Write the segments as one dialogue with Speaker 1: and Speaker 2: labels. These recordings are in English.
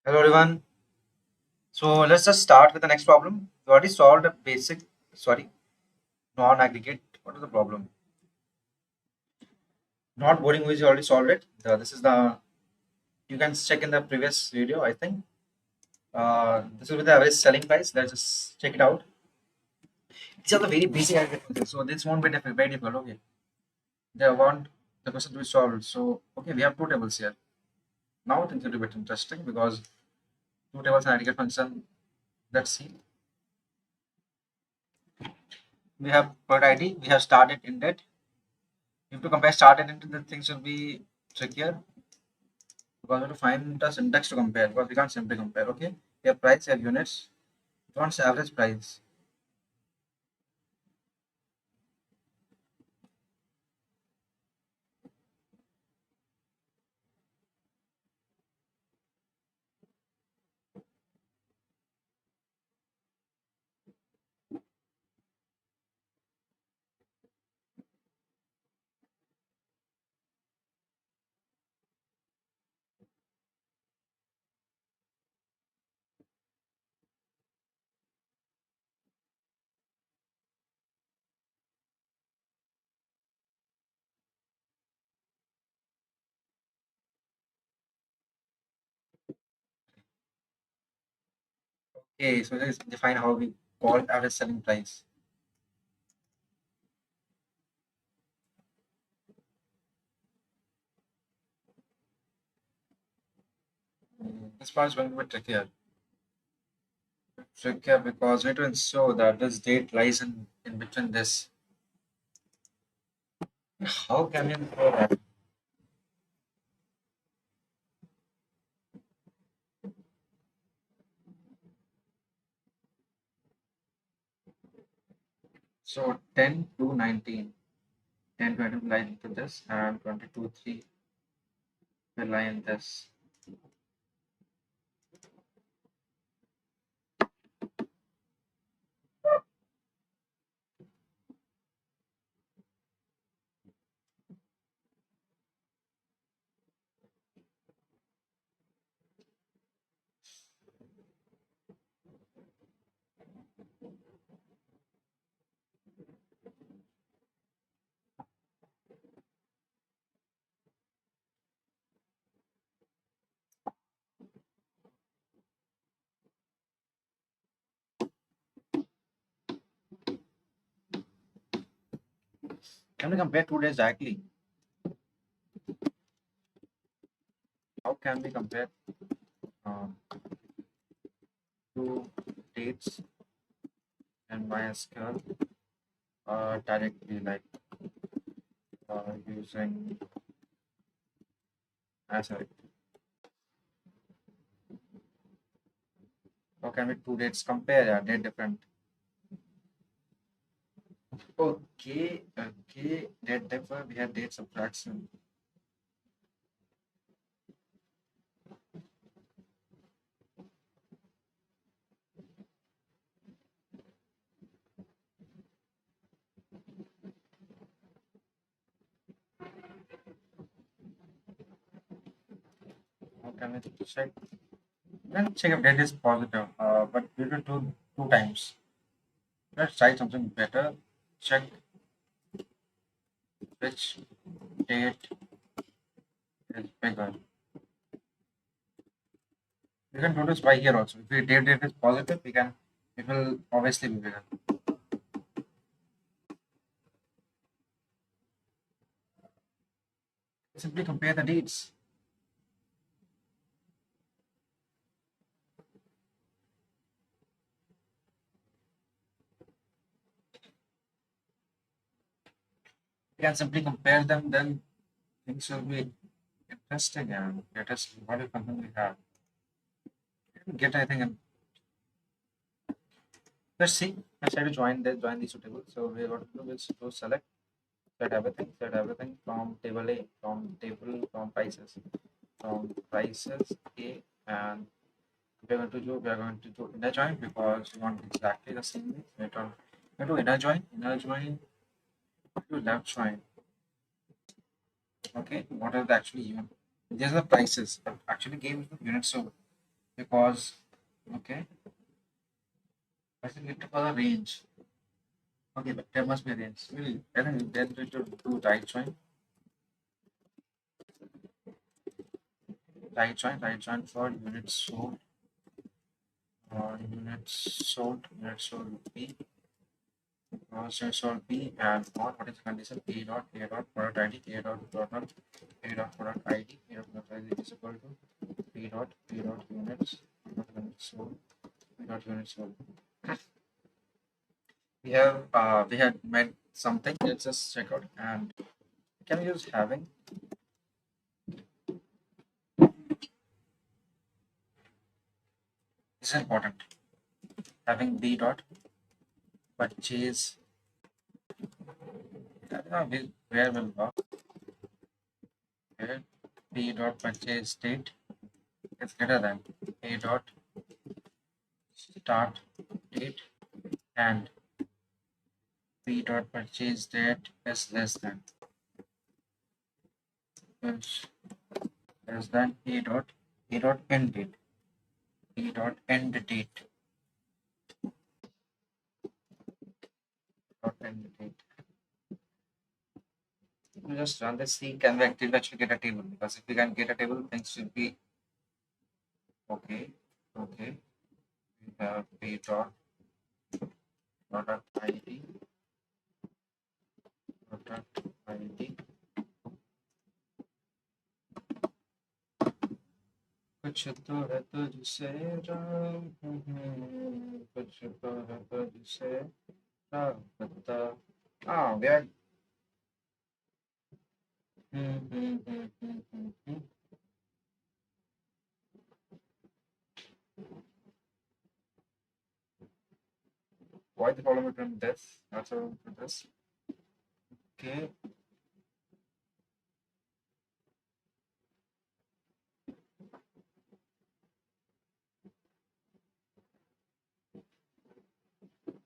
Speaker 1: Hello everyone. So let's just start with the next problem. We already solved a basic, sorry, non-aggregate. What is the problem? Not boring ways, you already solved it. This is the, you can check in the previous video, I think. This will be the average selling price. Let's just check it out. These are the very basic aggregate functions. So this won't be very difficult. Okay. They want the question to be solved. So, okay, we have two tables here. Now things will be a bit interesting because two tables and aggregate function. Let's see. We have per ID. We have started ended. If to compare started into the things will be trickier because we have to find the syntax to compare because we can't simply compare. Okay, we have price, we have units. It wants average price. Okay, so let's define how we call average selling price. This part is going to be trickier. Trickier because we need to ensure that this date lies in between this. How can we ensure that? So 10 to 19. 10 to 19 lie into this and 22 3 will lie in this. Can we compare 2 days directly? How can we compare uh, two dates and MySQL directly, like using sorry. How can we two dates compare? Yeah, date different. Okay, okay, date differ. We have date subtraction. How can we check? Let's check if date is positive. But we will do two times. Let's try something better. Check which date is bigger. We can do this by here also. If the date is positive, we can. It will obviously be bigger. Simply compare the dates. We can simply compare them. Then things will be interesting and let us what is something we have. Get I think let's see. Let's try to join these two tables. So we what to do is to set everything from table A, from prices. From prices A, and we are going to do inner join because we want exactly the same thing. We do inner join to left join. Okay, what are the actually unit? These are the prices, but actually gave the units. So because okay, I think it was a range. Okay, but there must be a range. I think then we should do right join for units sold, units sold B, units sold B, and what is the condition? A dot product ID, A dot product, A dot product ID, A dot product ID is equal to P dot units sold, P dot units sold. We had made something. Let's just check out and can we use having. This is important. Having B dot purchase. I don't know where will work. Where B dot purchase date is greater than A dot start date and B dot purchase date is is less than A dot end date. A dot end date. Dot end date. We just run this, see can we actually get a table, because if we can get a table things should be okay. Okay, we have B dot product ID, product ID. कुछ तो है तुझसे राम, कुछ तो है तुझसे राबता. Ah, we are. Why the problem between this? That's all for this. Okay.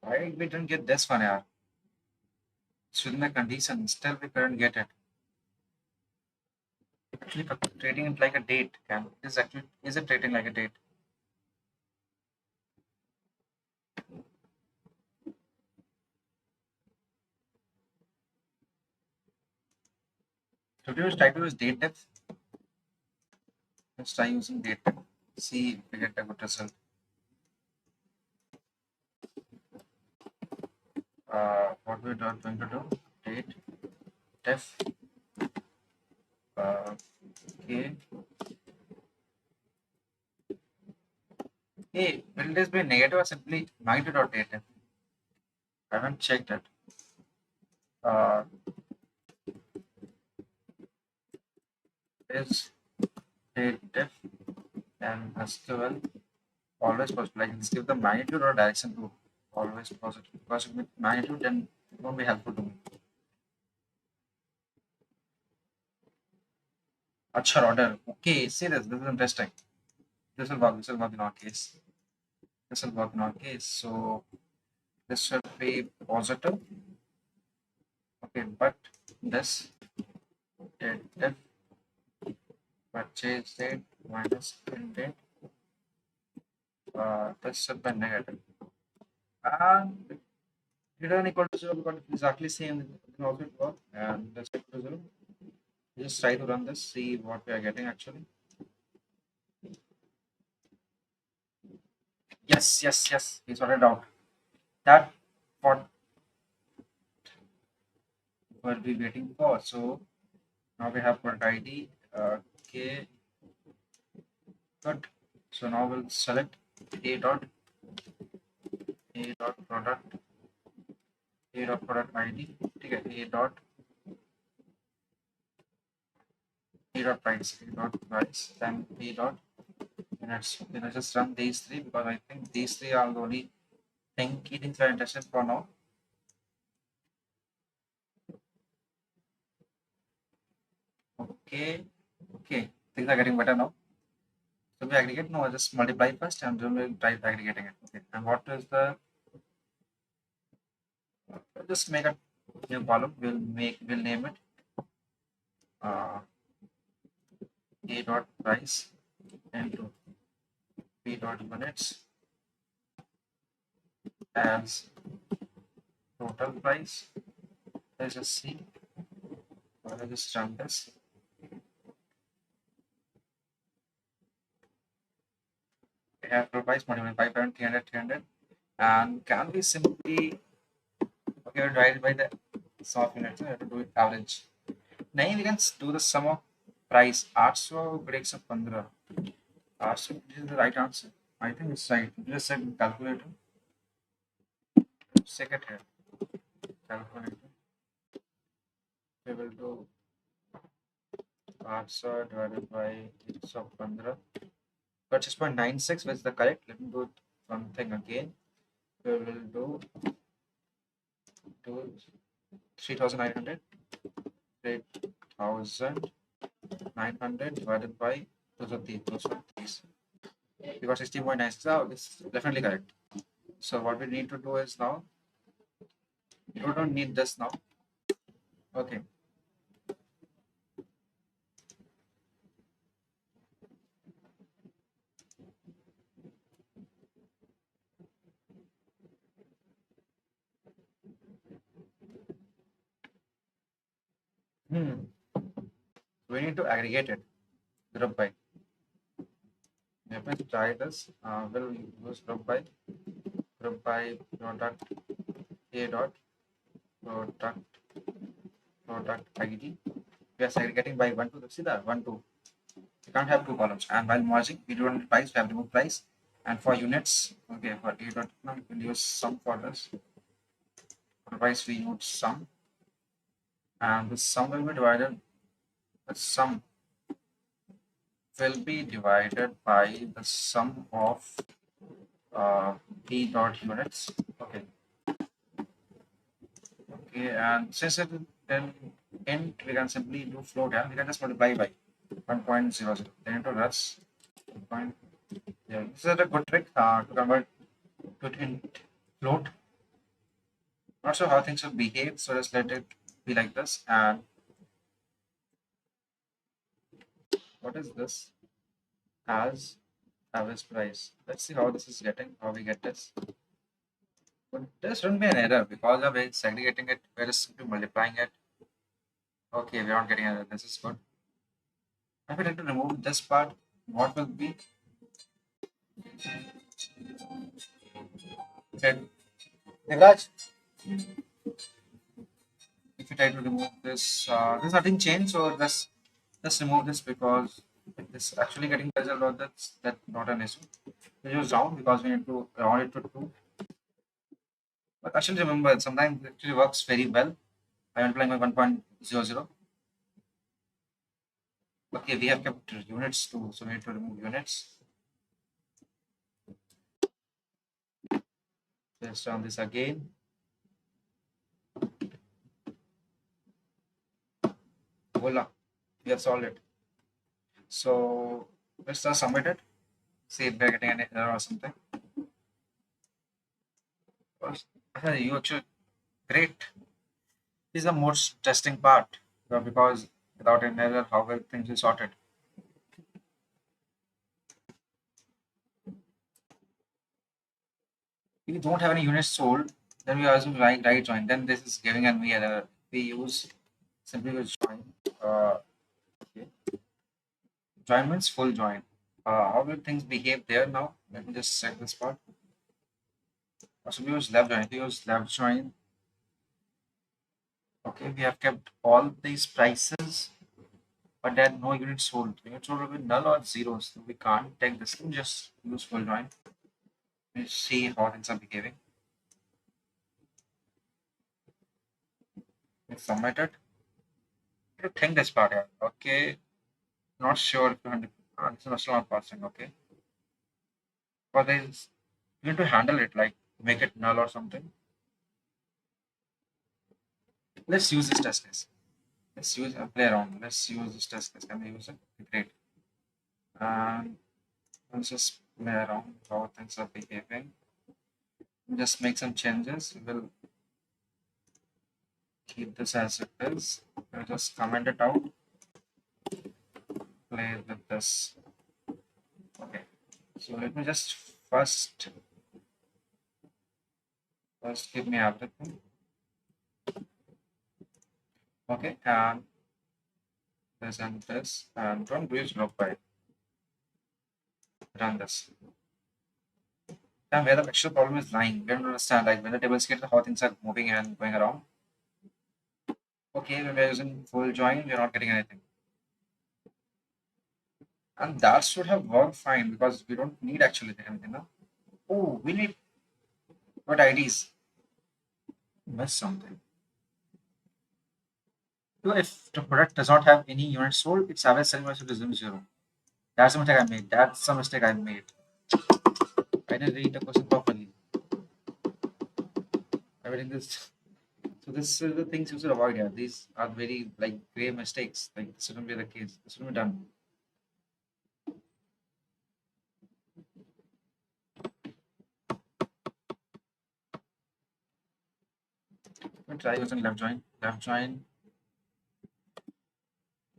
Speaker 1: Why we didn't get this one, yeah? It's within the condition. Still, we couldn't get it. Actually, treating it like a date. Can is it treating like a date? Should we try to use date depth? Let's try using date depth. See if we get a good result. What we're going to do? Date def. Okay. Hey, will this be negative or simply magnitude or date depth? I haven't checked it. Is date depth and SQL always positive? Like, let's give the magnitude or direction to always positive, because with magnitude then it won't be helpful to me. Achha order. Okay, see this. This is interesting. This will work. This will work in our case. This will work in our case. So this should be positive. Okay, but this date purchase date minus end date. This should be negative. And return equal to 0 because it's exactly same. Then also it work. And this equal to 0. Just try to run this. See what we are getting actually. Yes. We sorted out. That what were we waiting for. So now we have product ID. Okay, good. So now we'll select a dot product ID. Okay, a dot price, then a dot units. Then I just run these three because I think these three are the only key things are interested for now. Okay, things are getting better now. So we aggregate now. I just multiply first and then we'll try aggregating it. Okay, and what is the? Just make a new column. We'll name it a dot price into p dot units as total price. Let's just see. Let's just run this. We have total price multiplied by 300, and can we simply divide by the sum of units? We have to do it average. Now we can do the sum of price. 800 breaks up 15. 800 is the right answer. I think it's right. Just check calculator. Check it here. Calculator. We will do 800 divided by 15. 6.96, which is the correct. Let me do one thing again. We will do 3,900. 3,900 divided by those are these. We got 16.96. Oh, this is definitely correct. So what we need to do is now, you don't need this now. Okay. We need to aggregate it group by. Let me try this. We'll use group by product a dot product ID. We are segregating by 1 to see that 1 2. You can't have two columns. And while merging, we don't need price, we have removed price. And for units, okay, for a dot we'll use sum for this. For price, we use sum. And the sum will be divided, the sum will be divided by the sum of p dot units. Okay. Okay, and since it then int, we can simply do float, and we can just multiply by 1.00. Then into rest. Yeah, this is a good trick to convert to int float. Not sure how things will behave, so just let it be like this. And what is this? As average price. Let's see how this is getting, how we get this. But there shouldn't be an error because of it segregating it, we're just simply multiplying it. Okay, we're not getting an error. This is good. If we try to remove this part, what will be? Devraj, if you try to remove this, there's nothing changed, so just remove this because this actually getting the result, or that's not an issue. We use round because we need to round it to 2. But actually remember, sometimes it actually works very well. I am applying my 1.00. Okay, we have kept units too, so we need to remove units. Let's run this again. Voila, we have solved it. So let's just submit it. See if we're getting an error or something. You actually great. This is the most testing part because without an error, how will things be sorted? If we don't have any units sold, then we also right join. Then this is giving an error. We use simply use join. Okay. Join means full join. How will things behave there now? Let me just check this part. So we use left join. If we use left join, okay, we have kept all these prices, but there are no units sold. Units sold will be null or zeros. So we can't take this. Just use full join. Let's see how things are behaving. Let's submit it. To think this part here. Okay. Not sure if it's not passing. Okay. But there's you need to handle it like make it null or something. Let's use this test case. Let's use play around. Let's use this test case. Can we use it? Great. And let's just play around how things are behaving. Just make some changes. We'll keep this as it is. We'll just comment it out. Play with this. Okay. So let me just first give me everything. Okay, and this and don't use group by run this. And where the actual problem is lying, we don't understand like when the table scale how things are moving and going around. Okay, when we're using full join, we're not getting anything. And that should have worked fine because we don't need actually anything, no? Oh, we need what IDs? Miss something. So if the product does not have any units sold, its average selling price will resume zero. That's the mistake I made. That's the mistake I made. I didn't read the question properly. I read this. So this is the things you should avoid here. These are very like grave mistakes. Like this shouldn't be the case. This shouldn't be done. Let me try using left join. Left join.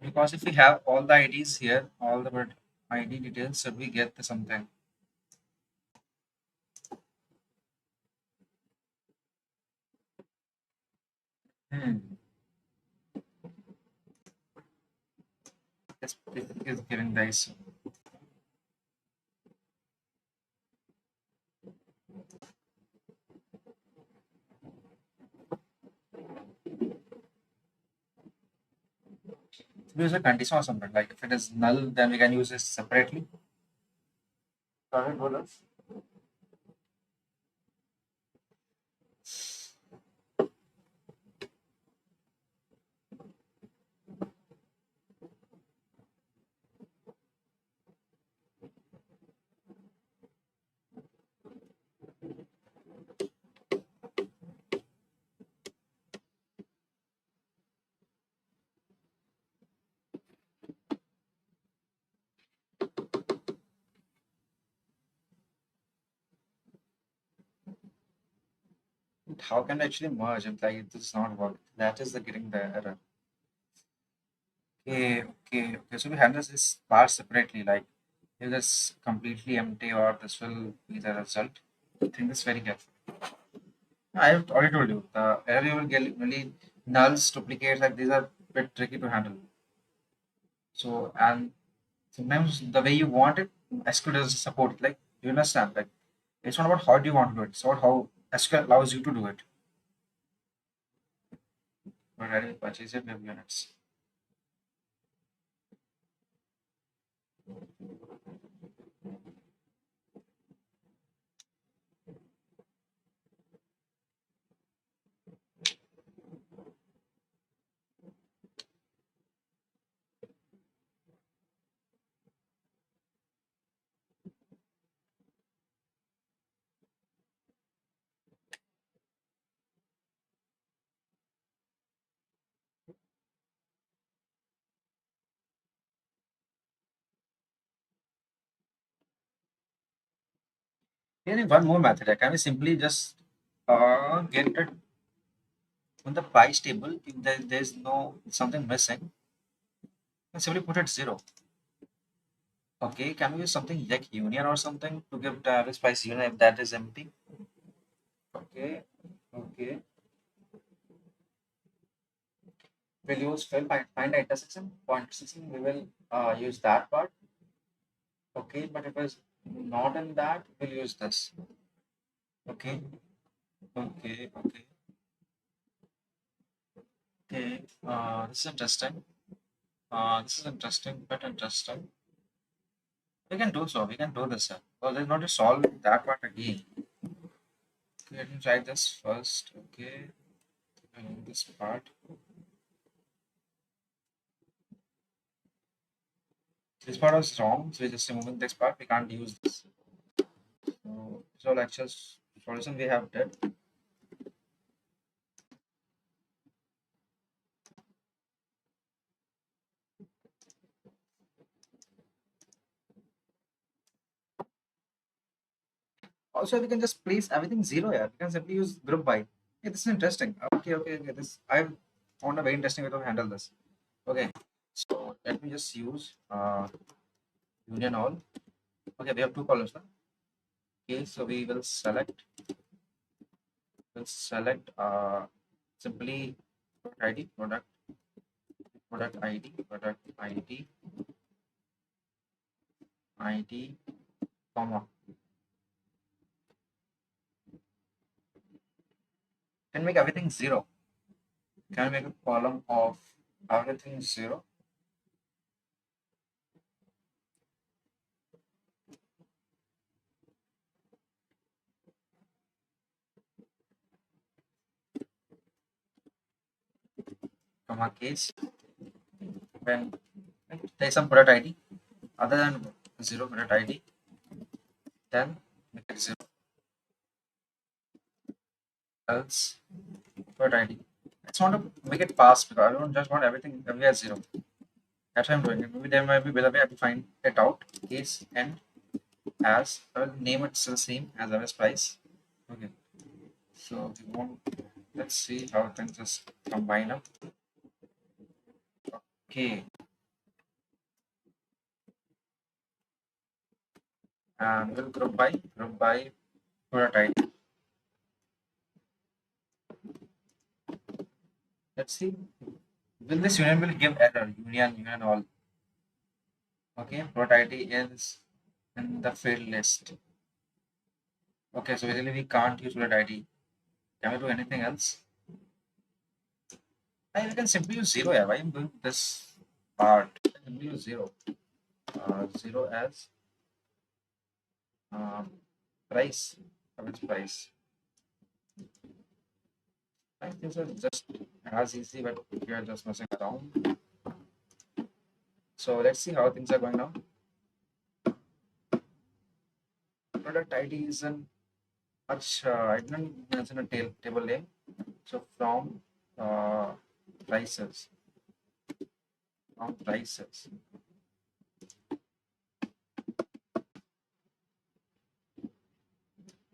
Speaker 1: Because if we have all the IDs here, all the ID details, should we get the something? Hmm. This is giving dice. Use a condition or something. Like if it is null, then we can use this separately. Correct, Bolas? How can I actually merge if like it does not work? That is the getting the error. Okay. So we handle this part separately. Like if this completely empty or this will be the result. I think this very careful. I have already told you the error you will get really nulls, duplicates, like these are a bit tricky to handle. So and sometimes the way you want it, SQL doesn't support it. Like you understand, like it's not about how do you want to do it, it's about how SQL allows you to do it. But I will purchase it with units. Here is one more method. Can we simply just get it on the price table if there's no something missing, and simply put it zero. Okay, can we use something like union or something to give the average price union if that is empty? Okay, okay. We'll use find the intersection, point intersection. We will use that part. Okay, but if it's not in that, we'll use this. Okay, okay. Okay, this is interesting. This is interesting, but interesting. We can do so. We can do this. Well, there's not to solve that part again. Okay, let me try this first. Okay, this part. This part was wrong, so we're just removing this part. We can't use this. So actual solution we have did. Also, we can just place everything zero here. We can simply use group by. Hey, this is interesting. Okay. This I found a very interesting way to handle this. Okay, so let me just use union all. Okay, we have two columns now. Okay, so we will select simply product ID, product ID, ID, comma. Can make everything zero. Can I make a column of everything zero? Comma case. When there's some product ID other than zero product ID, then make it zero. Else product ID. I just want to make it fast because I don't just want everything everywhere zero. That's why I'm doing it. Maybe there might be better way I have to find it out. Case and as I will name it still same as average price. Okay. So we want, let's see how it can just combine up. Okay. And we'll group by product ID. Let's see. Will this union will give error? Union all. Okay, product ID is in the field list. Okay, so basically we can't use product ID. Can we do anything else? I can simply use zero. Yeah, why I'm doing this part? I can simply use zero. Zero as um, price. Average price. I think so. Just as easy, but we are just messing around. So let's see how things are going now. Product ID is an much. I didn't mention a table name. So uh, prices, from prices.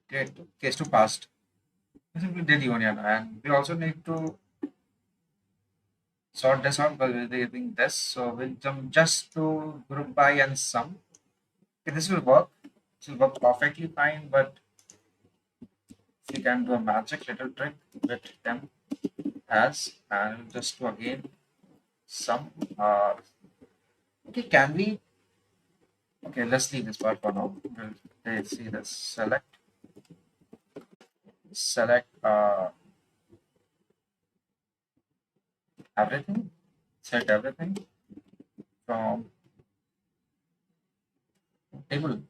Speaker 1: Great. Case to past. We simply did union, and we also need to sort this out by using this. So we'll jump just to group by and sum. Okay, this will work. This will work perfectly fine, but we can do a magic little trick with them as and just to again sum. Okay, can we? Okay, let's leave this part for now. Let's see this. Select everything. Set everything from table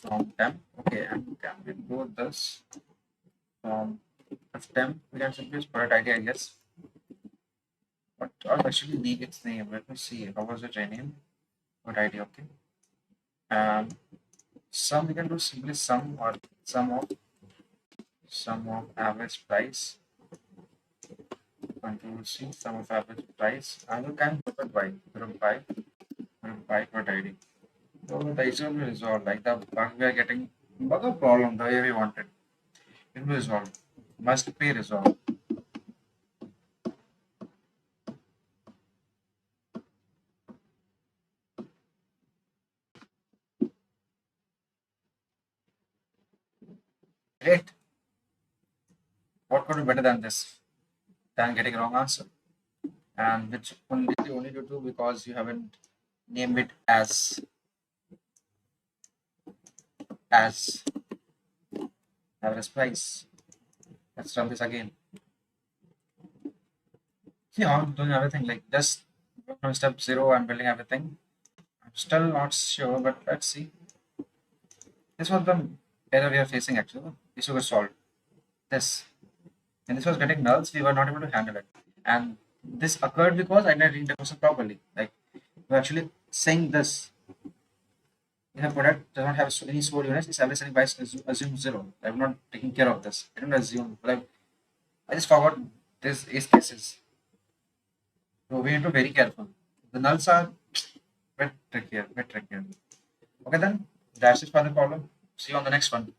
Speaker 1: from temp. Okay, and can we do this from temp? We can simply use product ID, I guess. But I'll actually leave its name. Let me see. How was it name? Product ID. Okay. And sum we can do simply sum or sum of average price. Control C, sum of average price. And you can group by product ID. So the issue will be resolved. Like the bug we are getting, bug or problem, the way we want it. It will be resolved. Must be resolved. Great. What could be better than this? Than getting wrong answer. And which only you do because you haven't named it as average price. Let's run this again. See how I'm doing everything like just from step zero. I'm building everything. I'm still not sure, but let's see. This was the error we are facing actually. Issue was solved. This and this was getting nulls. We were not able to handle it, and this occurred because I didn't read the question properly. Like we're actually saying this. If a product does not have any stored units, its average selling price assume zero. I'm not taking care of this. I don't assume, but I just forgot this is cases. So we need to be very careful. The nulls are bit trickier. Okay then, that's it for the problem. See you on the next one.